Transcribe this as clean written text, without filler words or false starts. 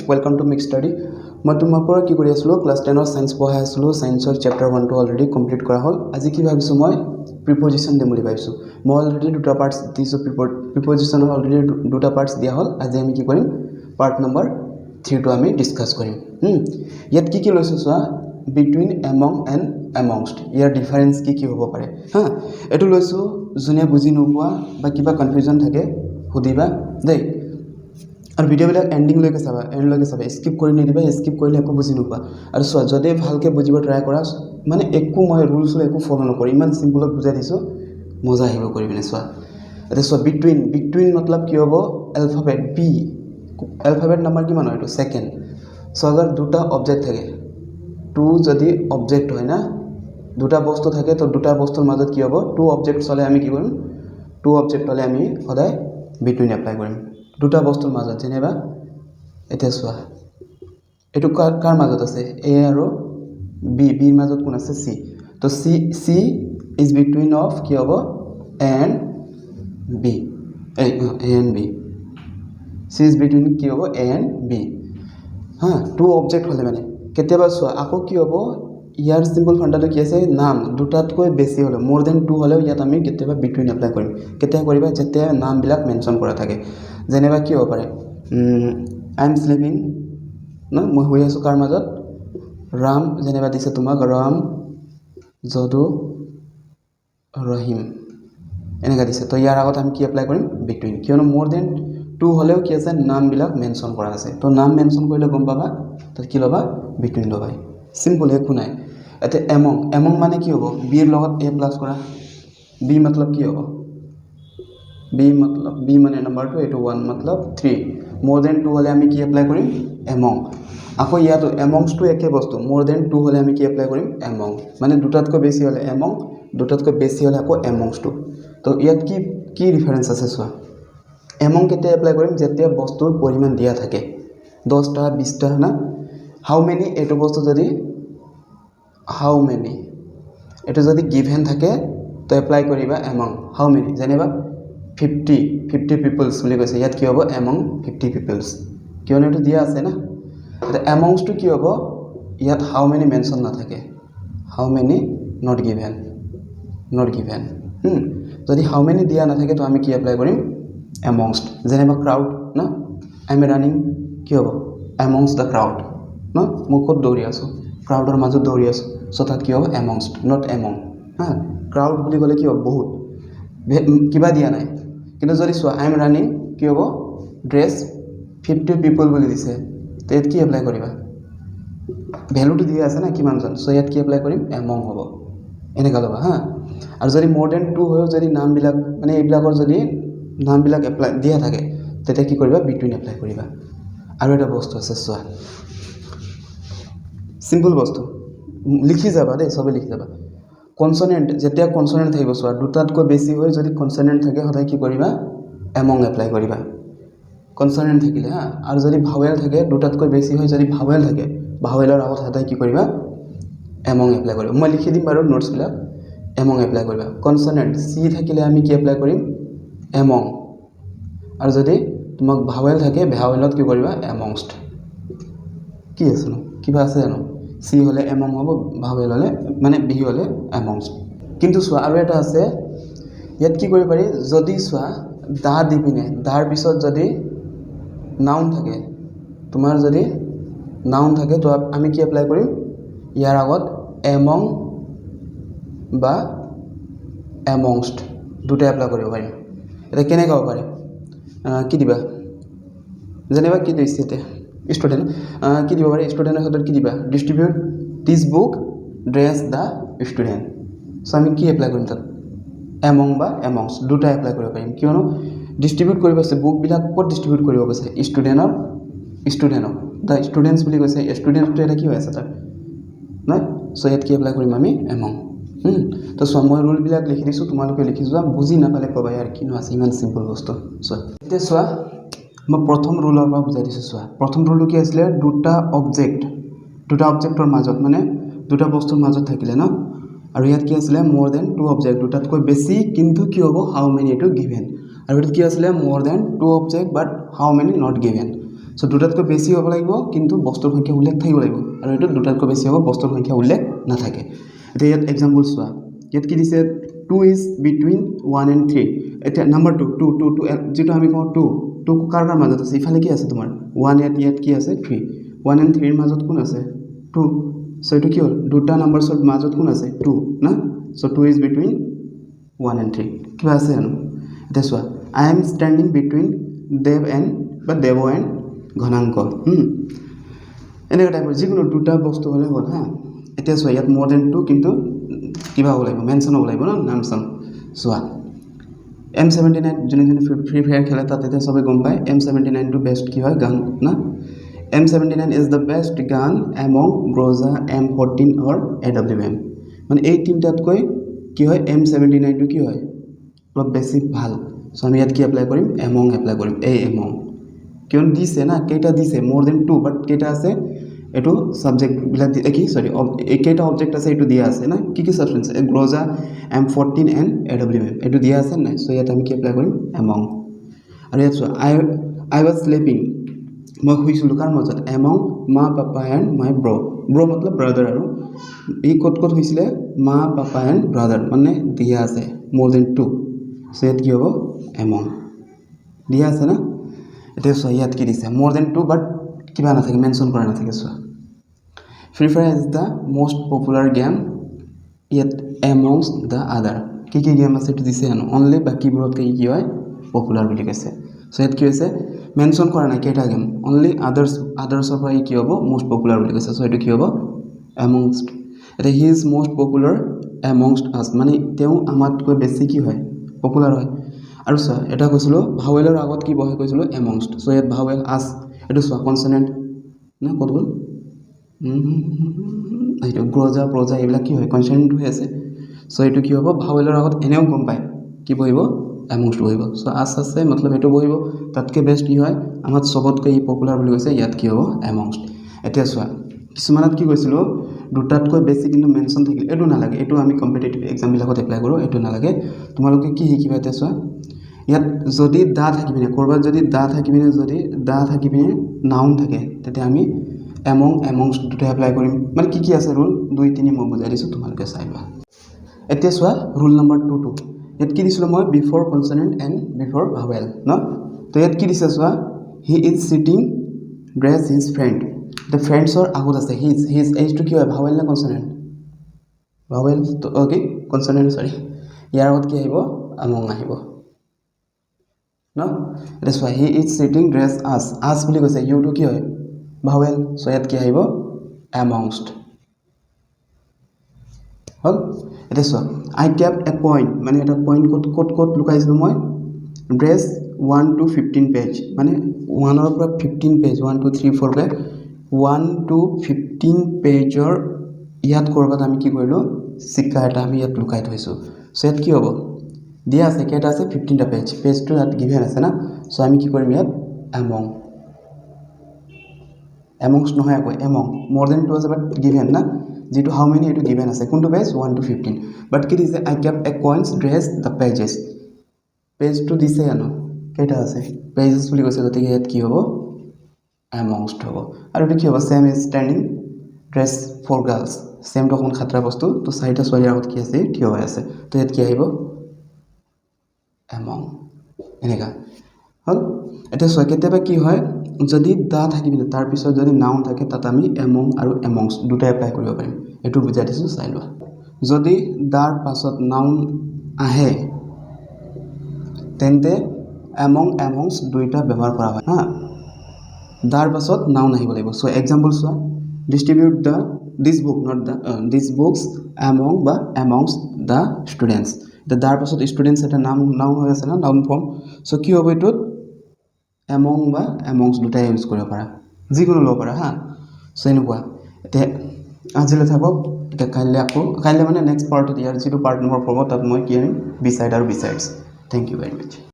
Welcome to Mixed Study. মই তোমাকৰ কি কৰি আছিলো ক্লাছ 10 ৰ সায়েন্স পঢ়াই আছিলো সায়েন্সৰ চেপ্টাৰ 1 টো অলৰেডি কমপ্লিট কৰা হ'ল আজি কি ভাবিছো মই প্ৰিপজিশন দিম বুলি ভাবিছো মই অলৰেডি দুটা পাৰ্টস দিছো প্ৰিপজিশনৰ অলৰেডি দুটা পাৰ্টস দিয়া হ'ল আজি আমি কি কৰিম পাৰ্ট নম্বৰ 3 টো আমি ডিসকাস কৰিম ইয়াত কি লৈছো চোৱা between among and amongst year difference কি হ'ব পাৰে হা এটো লৈছো জুনে বুজি নোপোৱা বা কিবা কনফিউজন থাকে খুদিবা দেই আৰ ভিডিও বিলাক এন্ডিং লৈকে চাবা এন্ড লৈকে চাবা স্কিপ কৰি নিদিবা স্কিপ কৰিলে একো বুজি নোপোৱা আৰু সো যদি ভালকে বুজিব ট্ৰাই কৰা মানে একো মই ৰুলছ একো ফলো নকৰি ইমান সিম্পলত বুজাই দিছো মজা আহিব কৰিবিনে সোৱা এটা সো between मतलब কি হ'ব অ্যালফাবেট বি অ্যালফাবেট নাম্বার কিমান হয় এটো সেকেন্ড সো अगर দুটা অবজেক্ট থাকে টু যদি অবজেক্ট হয় না দুটা বস্তু থাকে তো দুটা বস্তুৰ মাজত কি হ'ব টু অবজেক্টছ হলে আমি কি কৰিম টু অবজেক্ট হলে আমি সদায় between এপ্লাই কৰিম দুটা বস্তুৰ মাজত যেনেবা এটা সোৱা এটো কাৰ মাজত আছে এ আৰু বি বিৰ মাজত কোন আছে সি তো সি ইজ বিটুইন অফ কি হ'ব and B and B C is between কি হ'ব এন্ড বি হা টু অবজেক্ট হলে মানে কেতিয়াবা সোৱা আকৌ কি হ'ব ইয়াৰ সিম্পল ফান্ডাটো কি আছে নাম দুটাতকৈ বেছি হলে মোৰ দেন টু হলে ইয়াত আমি কেতিয়াবা বিটুইন এপ্লাই কৰিম কেতিয়া কৰিবা যেতিয়া নাম বিলাক মেনশন কৰা থাকে যেনেবা কি হ'ব পাৰে আই এম স্লিপিং না মই হৈ আছো কাৰ মাজত ৰাম যেনেবা দিছে তোমাক ৰাম যদু ৰহিম এনেকা দিছে তো ইয়াৰ আগত আমি কি এপ্লাই কৰিম বিটুইন কিয়নো মোৰ দেন টু হলেও কি আছে নাম বিলাক মেনশন কৰা আছে তো নাম মেনশন কৰিলে গম পাবা তো কি লবা বিটুইন লবা সিম্পল একো নাই এতে এমং মানে কি হ'ব বিৰ লগত এ প্লাস কৰা বি मतलब কি হ'ব बी মানে নাম্বাৰটো এটো 1 मतलब 3 मोर देन 2 হলে আমি কি এপ্লাই কৰিম এমং আকৌ ইয়াতো এমংস টু একে বস্তু मोर देन 2 হলে আমি কি এপ্লাই কৰিম এমং মানে দুটাতকৈ বেছি হলে এমং দুটাতকৈ বেছি হলে আকৌ এমংস টু তো ইয়াত কি ডিফারেন্স আছে সোৱা এমং কেতিয়া এপ্লাই কৰিম যেতিয়া বস্তুৰ পৰিমাণ দিয়া থাকে 10টা 20টা না হাউ মেনি এটো বস্তু যদি হাউ মেনি এটো যদি গিভেন থাকে তো এপ্লাই কৰিবা এমং হাউ মেনি যেনেবা 50 পিপলস বুলি কৈছে ইয়াত কি হ'ব এমং 50 পিপলস কিয়নো এটো দিয়া আছে না এটা এমংস টু কি হ'ব ইয়াত হাউ মেনি মেনশন না থাকে হাউ মেনি নট গিভেন যদি হাউ মেনি দিয়া না থাকে তো আমি কি এপ্লাই কৰিম এমংst যেনেবা ক্ৰাউড না আই এম ৰানিং কি হ'ব এমংst দা ক্ৰাউড না মই কত দৌৰি আছো ক্ৰাউডৰ মাজত দৌৰি আছো সো তাত কি হ'ব এমংst নট এমং হা ক্রাউড বুলি ক'লে কি হ'ব বহুত কিবা দিয়া নাই কিন্তু যদি সোৱা আই এম ৰানিং কি হ'ব ড্ৰেস 50 পিপল বুলি দিছে তো ইয়াত কি এপ্লাই কৰিবা ভ্যালুটো দিয়া আছে না কিমানজন সো ইয়াত কি এপ্লাই কৰিম এমং হ'ব এনেকা লবা হা আৰু যদি মোৰ দেন 2 হয় যদি নাম বিলাক মানে এইবিলাকৰ যদি নাম বিলাক এপ্লাই দিয়া থাকে তেতিয়া কি কৰিবা বিটুইন এপ্লাই কৰিবা আৰু এটা বস্তু আছে সোৱা সিম্পল বস্তু লিখি যাবা দেই সবে লিখি যাবা কনসোনেন্ট যেতিয়া কনসোনেন্ট থাকিব সোৱা দুটাতকৈ বেছি হয় যদি কনসোনেন্ট থাকে সদায় কি কৰিবা এমং এপ্লাই কৰিবা কনসোনেন্ট থাকিলে হা আৰু যদি ভাৱেল থাকে দুটাতকৈ বেছি হয় যদি ভাৱেল থাকে ভাৱেলৰ আগত সদায় কি কৰিবা এমং এপ্লাই কৰিবা মই লিখি দিম বাৰু নোটস বিলাক এমং এপ্লাই কৰিবা কনসোনেন্ট সি থাকিলে আমি কি এপ্লাই কৰিম এমং আৰু যদি তোমাক ভাৱেল থাকে ভাৱেলত কি কৰিবা এমংst কি আছে ন কিবা আছে জানো সি হলে এমং হ'ব ভাৱেল হলে মানে বি হলে এমংst কিন্তু সোৱা আৰু এটা আছে ইয়াত কি কৰিব পাৰি যদি সোৱা দা দি পিনে দাৰ পিছত যদি নাউন থাকে তোমাৰ যদি নাউন থাকে তো আমি কি এপ্লাই কৰিম ইয়াৰ আগত এমং বা এমংst দুটা এপ্লাই কৰিব পাৰিম এটা কেনেকৈ হ'ব পাৰে কি দিবা যেনেবা কি দিছে তে স্টুডেন্ট কি দিব পাৰে স্টুডেন্টৰ ক্ষেত্ৰত কি দিবা distribute this book dress the student so আমি কি এপ্লাই কৰিম তাত এমং বা এমংস দুটা এপ্লাই কৰিব পাৰিম কিয়নো ডিস্ট্ৰিবিউট কৰিব আছে বুক বিলাক ক'ত ডিস্ট্ৰিবিউট কৰিব কৈছে ষ্টুডেন্টক দা ষ্টুডেন্টস বুলি কৈছে ষ্টুডেন্টটো এটা কি হৈ আছে তাত না সো ইয়াত কি এপ্লাই কৰিম আমি এমং তো সো মই ৰুল বিলাক লিখি দিছো তোমালোকে লিখি যোৱা বুজি নাপালে কবা ইয়াৰ কিনো আছে ইমান সিম্পল বস্তু সো এতিয়া সোৱা মই প্ৰথম ৰুলৰ পৰা বুজাই দিছো সোৱা প্ৰথম ৰুলটো কি আছিল দুটা অবজেক্টৰ মাজত মানে দুটা বস্তুৰ মাজত থাকিলে ন আৰু ইয়াত কি আছিল মোর দেন 2 অবজেক্ট দুটাতকৈ বেছি কিন্তু কি হ'ব হাউ মেনি এটো গিভেন আৰু ইয়াত কি আছিল more than 2 object but how many not given so দুটাতকৈ বেছি হ'ব লাগিব কিন্তু বস্তুৰ সংখ্যা উল্লেখ থাকিব লাগিব আৰু এইটো দুটাতকৈ বেছি হ'ব বস্তুৰ সংখ্যা উল্লেখ নাথাকে এতিয়া ইয়াত এক্সাম্পল চোৱা ইয়াত কি দিছে 2 is between 1 and 3 এটা নাম্বার 2 যেটো আমি কওঁ 2 কাৰ কাৰ মাজত আছে ইফালে কি আছে তোমাৰ 1 ইয়াত কি আছে 3 1 and 3 এৰ মাজত কোন আছে 2 সো এটো কি হল দুটা নাম্বাৰসৰ মাজত কোন আছে 2 না সো 2 is between 1 and 3 কিবা আছে জানো এটা চোৱা I am standing between Dev and Devo and ঘনাঙ্ক এনেকা টাইপৰ যিকোনো দুটা বস্তু হলে হ'ল হা এটা চোৱা ইয়াত more than 2 কিন্তু কিবা হ'ব লাগিব মেনশন হ'ব লাগিব না নামসন চোৱা M79 যোনে ফ্ৰী ফায়াৰ খেলে তাতে সবে গম পায় M79 টো বেষ্ট কি হয় গান না M79 is the best gun among Groza M14 or AWM মানে এই তিনটাতকৈ কি হয় M79 টো কি হয় অলপ বেছি ভাল সো আমি ইয়াত কি এপ্লাই কৰিম among এপ্লাই কৰিম এই among কিয়ন দিছে না কেটা দিছে more than 2 বাট কেটা আছে এটো সাবজেক্ট বিলা কি সরি কেটা অবজেক্ট আছে এটো দিয়া আছে না কি কি substance Groza M14 and AWM এটো দিয়া আছে না সো ইয়াত আমি কি এপ্লাই কৰিম among আৰু ইয়াত I was sleeping মই শুইছিলো কাৰ মাজত among মা পাপা and my bro মতলব ব্ৰাদাৰ আৰু এই কত হৈছিলে মা পাপা and brother মানে দিয়া আছে more than 2 সো ইয়াত কি হ'ব among দিয়া আছে না এটা সো ইয়াত কি দিছে more than 2 বাট কিবা না থাকে মেনশন কৰা না থাকে so free fire is the most popular game yet amongst the other কি গেম আছে এটো দিছে জানো অনলি বাকিবোৰত কি হয় পপুলাৰ বুলি কৈছে সো ইয়াত কি হৈছে মেনশন কৰা নাই কেটা গেম অনলি আদাৰ্সৰ পৰা কি হ'ব মোস্ট পপুলাৰ বুলি কৈছে সো এটো কি হ'ব amongst এটা he is most popular amongst us মানে তেও আমাতকৈ বেছি কি হয় পপুলাৰ হয় আৰু সো এটা কৈছিল ভাৱেলৰ আগত কি বহে কৈছিল amongst সো ইয়াত ভাৱেল us এটো সো কনসোনেন্ট না কত গল এইটো গ্রোজা প্রজা এগুলা কি হয় কনসোনেন্ট হৈ আছে সো এটো কি হ'ব ভাৱেলৰ আগত এনেও গম পায় কি বহিব amongst বহিব সো us আছে মতলব এটো বহিব তাতকে বেষ্ট কি হয় আমাৰ সবতকৈ ই পপুলাৰ বুলি কৈছে ইয়াত কি হ'ব amongst এতিয়া চোৱা কিছুমানত কি কৈছিল দুটাতকৈ বেছি কিন্তু মেনশন থাকিল এটো না লাগে এটো আমি কম্পিটিটিভ এক্সাম বিলাকত এপ্লাই কৰো এটো না লাগে তোমালোকে কি শিকিবা এতিয়া চোৱা ইয়াত যদি দা থাকিবিনে কৰবাত যদি দা থাকিবিনে যদি দা থাকিবিনে নাউন থাকে তেতিয়া আমি amongst দুটা এপ্লাই কৰিম মানে কি আছে ৰুল 2 3 মই বুজাই দিছো তোমালোকে চাইবা এতিয়া চোৱা ৰুল নাম্বাৰ 2 ইয়াত কি দিছিল মই before consonant and before vowel ন তো ইয়াত কি দিছে চোৱা he is sitting dress his friend the friends or আগত আছে his age to কি হয় ভাৱেল না কনসোনেন্ট ভাৱেল তো ওকে কনসোনেন্ট সৰি ইয়াৰ আগত কি আহিব among আহিব ন that's why he is sitting dress us বুলি কৈছে you to কি হয় ভাৱেল সো ইয়াত কি আহিব amongst হল এটা চোৱা I kept a coin মানে এটা পয়েন্ট কত লুকাইছিল মই ড্ৰেস 1 to 15 পেজ মানে 1 ৰ পৰা 15 পেজ 1 2 3 4 কে 1 to 15 পেজৰ ইয়াত কৰবাত আমি কি কৰিলো শিক্ষা এটা আমি ইয়াত লুকাই থৈছো সো ইয়াত কি হ'ব দিয়া আছে কেটা আছে 15 টা পেজটো ইয়াত গিভেন আছে না সো আমি কি কৰিম ইয়াত amongst নহয় আকৌ among more than 2 আছে বাট গিভেন না যেটো হাউ মেনি এটো গিভেন আছে কোনটো পেজ 1 to 15 বাট কি দিছে I kept a coins dress the pages page টু দিছে জানো কেটা আছে পেজেস বুলি কৈছে গতিকে ইয়াত কি হ'ব amongst হ'ব আৰু এটো কি হ'ব same is standing dress for girls same তো কোন খাতৰা বস্তু তো চাৰিটা ছোৱালীৰ আগত কি আছে থিয় হৈ আছে তো ইয়াত কি আহিব among এনেকা হল এটা সো কেতিয়াবা কি হয় যদি দা থাকিবিনে তাৰ পিছত যদি নাউন থাকে তাত আমি among আৰু amongst দুটা এপ্লাই কৰিব পাৰিম এটো বুজাই দিছো চাই লোৱা যদি দাৰ পাছত নাউন আহে তেন্তে amongst দুইটা ব্যৱহাৰ কৰা হয় হা দাৰ পাছত নাউন আহিব লাগিব so example so distribute this book not these books among বা amongst the students দাৰ পাছত স্টুডেন্টস এটা নাউন হৈ আছে না নাউন ফর্ম সো কি হ'ব এটো among বা amongst দুটা ইউজ কৰিব পাৰা যিকোনো লব পাৰা হা সো এনেকুৱা এতে আজিলে থাকক এটা কাইলে মানে নেক্সট পাৰ্টত ইয়াৰ যেটো পাৰ্ট নম্বৰ 4 তাত মই কি আনিম beside আৰু besides thank you very much